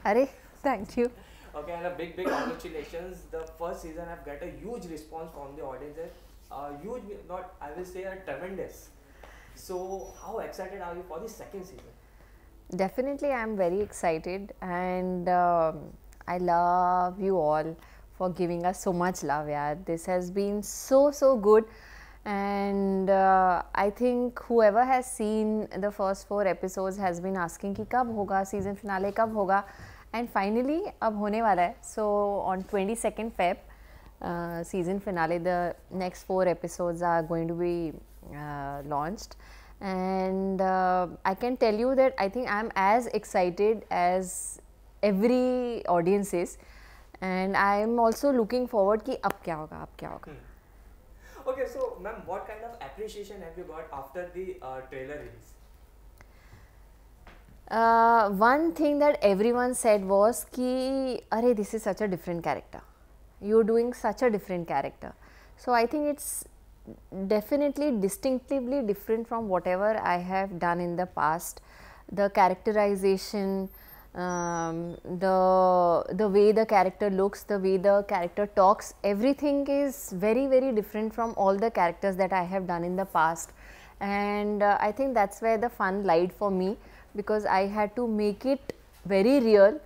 Arey, thank you. Okay, and a big congratulations. The first season have got a huge response from the audience. Huge, not I will say a tremendous. So, how excited are you for the second season? Definitely, I'm very excited, and I love you all for giving us so much love. Yeah, this has been so good, and I think whoever has seen the first 4 episodes has been asking कि कब होगा season finale कब होगा, and finally अब होने वाला है. So on 22nd Feb, season finale, the next 4 episodes are going to be launched, and I can tell you that I think I'm as excited as every audience is, and I'm also looking forward कि अब क्या होगा, अब क्या होगा. Okay, so ma'am, what kind of appreciation have you got after the trailer release? One thing that everyone said was कि अरे this is such a different character, you're doing such a different character. So I think it's definitely distinctively different from whatever I have done in the past. The characterization, the way the character looks, the way the character talks, everything is very different from all the characters that I have done in the past, and I think that's where the fun lied for me, because I had to make it very real,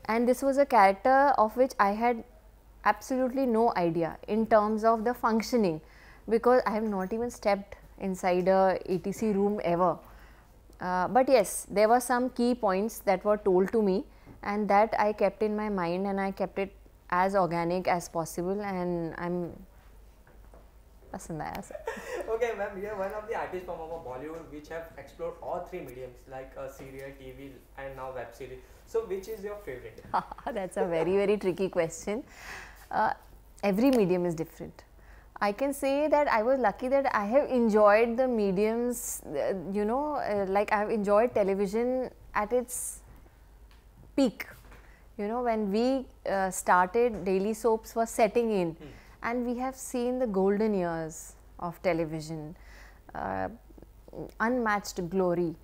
and this was a character of which I had absolutely no idea in terms of the functioning, because I have not even stepped inside a ATC room ever. But yes, there were some key points that were told to me, and that I kept in my mind, and I kept it as organic as possible, and I'm pasand aaya sir. Okay, ma'am, you are one of the artists from our Bollywood which have explored all three mediums like serial, TV, and now web series. So, which is your favorite? That's a very tricky question. Every medium is different. I can say that I was lucky that I have enjoyed the mediums, like I have enjoyed television at its peak. You know, when we started, daily soaps were setting in, and we have seen the golden years of television, uh, unmatched glory.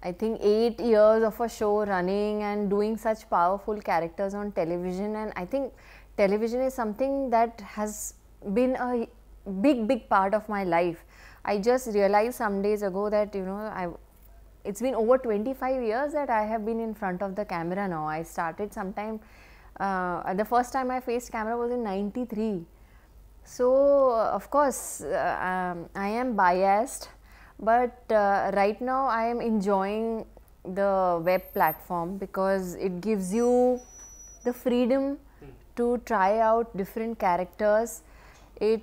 I think 8 years of a show running and doing such powerful characters on television, and I think television is something that has been a big part of my life. I just realized some days ago that it's been over 25 years that I have been in front of the camera now. I started sometime, the first time I faced camera was in 93. So, of course, I am biased, but right now I am enjoying the web platform because it gives you the freedom to try out different characters. It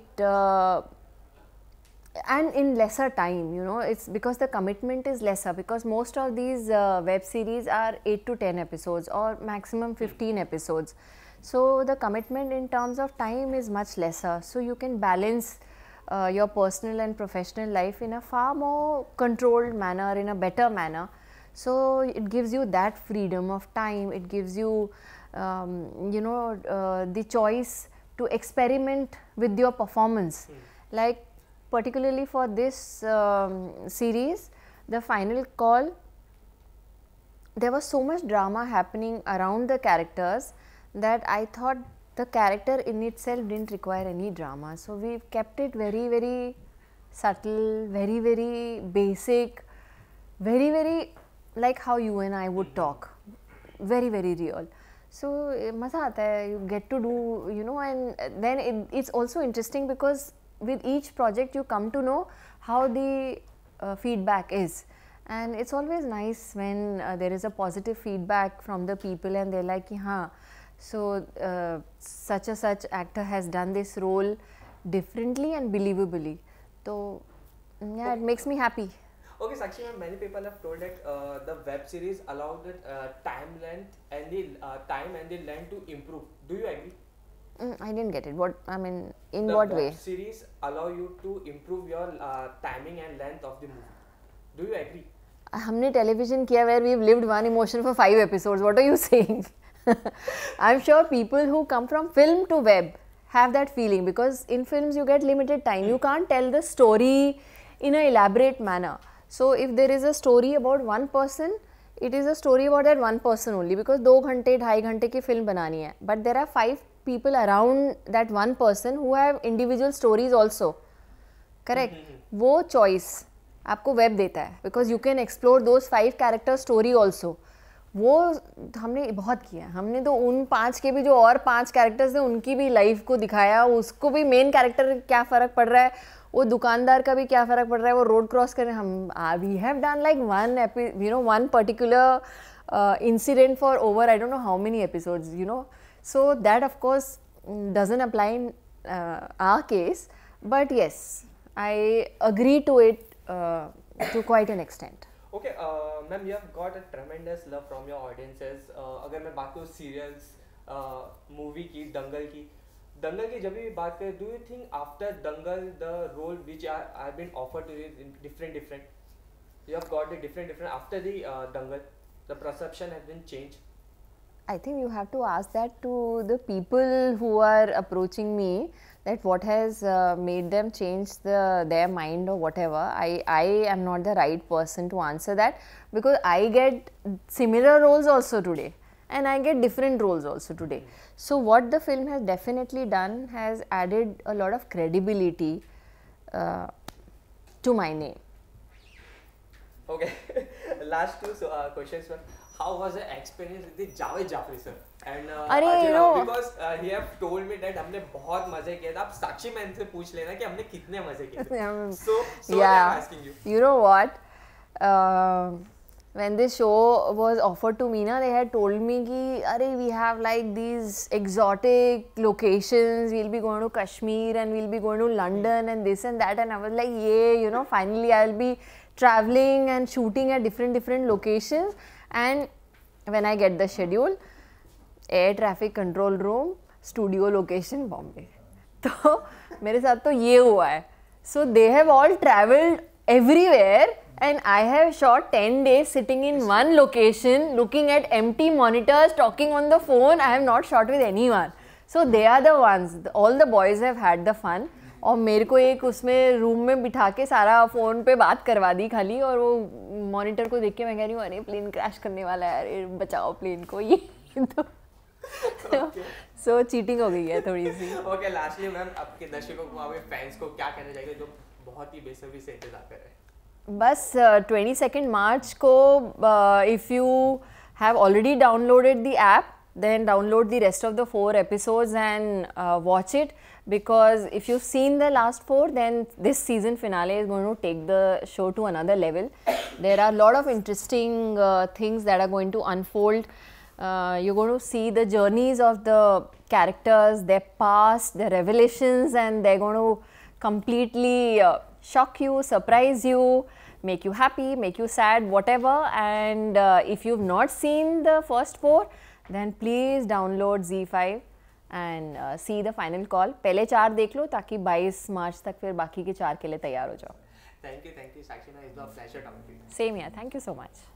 and in lesser time, it's because the commitment is lesser, because most of these web series are 8 to 10 episodes or maximum 15 episodes. So the commitment in terms of time is much lesser, so you can balance your personal and professional life in a far more controlled manner, in a better manner. So it gives you that freedom of time, it gives you the choice to experiment with your performance. Like particularly for this series, the final call, there was so much drama happening around the characters that I thought the character in itself didn't require any drama. So we've kept it very subtle, very basic, very like how you and I would talk, very real. So maza aata hai, you get to do, and then it's also interesting because with each project you come to know how the feedback is, and it's always nice when there is a positive feedback from the people and they're like, हाँ, so such a such actor has done this role differently and believably. So yeah, it makes me happy. Okay, Sakshi ma'am, many people have told that the web series allow the time length and the time and the length to improve. Do you agree? I didn't get it. What I mean, in The what web way? series allow you to improve your timing and length of the movie. Do you agree? हमने television किया where we've lived one emotion for 5 episodes. What are you saying? I'm sure people who come from film to web have that feeling, because in films you get limited time. You can't tell the story in an elaborate manner. So if there is a story about one person, it is a story about that one person only, because 2 घंटे 2.5 घंटे की film बनानी है, but there are 5 people around that one person who have individual stories also. Correct? वो choice आपको web देता है, because you can explore those 5 character story also. वो हमने बहुत किया. हमने तो उन 5 के भी जो और 5 कैरेक्टर्स हैं उनकी भी लाइफ को दिखाया, उसको भी मेन कैरेक्टर क्या फ़र्क पड़ रहा है, वो दुकानदार का भी क्या फ़र्क पड़ रहा है, वो रोड क्रॉस कर रहे हैं. हम we have done like one particular incident for over I don't know how many episodes, you know. So that of course doesn't apply in our case, but yes, I agree to it to quite an extent. Okay, ma'am, you have got a tremendous love from your audiences. अगर मैं बात करूँ serials, movie की, दंगल की जब भी बात करें, do you think after Dangal the role which are been offered to you is different? You have got the different after the Dangal, the perception has been changed. I think you have to ask that to the people who are approaching me, that what has made them change their mind or whatever. I am not the right person to answer that, because I get similar roles also today and I get different roles also today. So what the film has definitely done has added a lot of credibility to my name. Okay, last two questions, ma'am. How was the experience with the Javed Jafri sir and you know, because he have told me that हमने बहुत मजे किए थे. आप साक्षी ma'am से पूछ लेना कि हमने कितने मजे किए थे. So yeah, I'm asking you. You know what? When this show was offered to me, na, they had told me कि अरे we have like these exotic locations. We'll be going to Kashmir and we'll be going to London and this and that, and I was like, yeah, you know, finally I'll be traveling and shooting at different locations. And when I get the schedule, air traffic control room, studio location Bombay. तो मेरे साथ तो ये हुआ है. So they have all travelled everywhere and I have shot 10 days sitting in one location, looking at empty monitors, talking on the phone. I have not shot with anyone. So they are the ones. All the boys have had the fun. और मेरे को एक उसमें room में बिठा के सारा phone पे बात करवा दी खाली, और वो मॉनिटर को देख के मैं कह रही हूँ अरे प्लेन क्रैश करने वाला है, अरे बचाओ प्लेन को, ये तो सो चीटिंग हो गई है थोड़ी सी. ओके, लास्टली मैम, आपके दर्शकों को, आपके फैंस को क्या कहना चाहिए जो बहुत ही बेसब्री से इंतजार कर रहे हैं? बस 22 मार्च को if you have already downloaded the app, then download the rest of the 4 episodes and watch it, because if you've seen the last 4, then this season finale is going to take the show to another level. There are a lot of interesting things that are going to unfold. You're going to see the journeys of the characters, their past, their revelations, and they're going to completely shock you, surprise you, make you happy, make you sad, whatever. And if you've not seen the first 4, then please download ZEE5 and see the final call. पहले 4 देख लो ताकि 22 मार्च तक फिर बाकी के 4 के लिए तैयार हो जाओ. Thank you, Sakshi. It's a pleasure talking to you. Same here. Thank you so much.